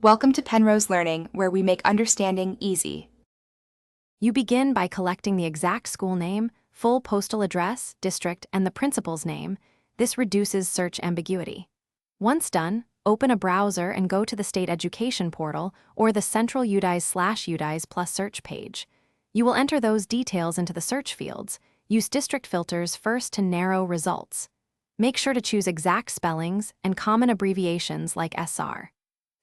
Welcome to Penrose Learning, where we make understanding easy. You begin by collecting the exact school name, full postal address, district, and the principal's name. This reduces search ambiguity. Once done, open a browser and go to the state education portal or the central Udise/Udise plus search page. You will enter those details into the search fields. Use district filters first to narrow results. Make sure to choose exact spellings and common abbreviations like SR.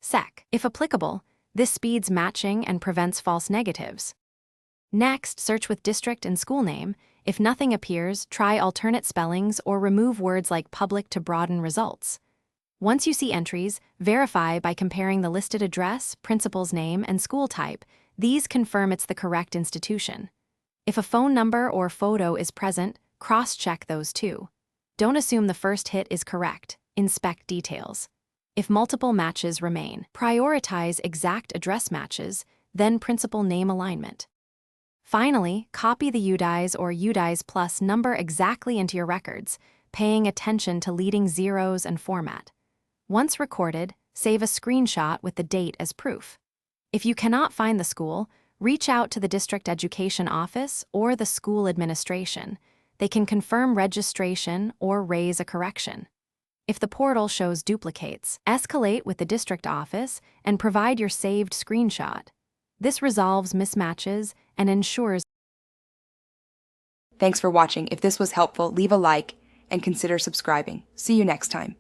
SEC. If applicable, this speeds matching and prevents false negatives. Next, search with district and school name. If nothing appears, try alternate spellings or remove words like public to broaden results. Once you see entries, verify by comparing the listed address, principal's name, and school type. These confirm it's the correct institution. If a phone number or photo is present, cross-check those too. Don't assume the first hit is correct. Inspect details. If multiple matches remain, prioritize exact address matches, then principal name alignment. Finally, copy the Udise or Udise Plus number exactly into your records, paying attention to leading zeros and format. Once recorded, save a screenshot with the date as proof. If you cannot find the school, reach out to the district education office or the school administration. They can confirm registration or raise a correction. If the portal shows duplicates, escalate with the district office and provide your saved screenshot. This resolves mismatches and ensures. Thanks for watching. If this was helpful, leave a like and consider subscribing. See you next time.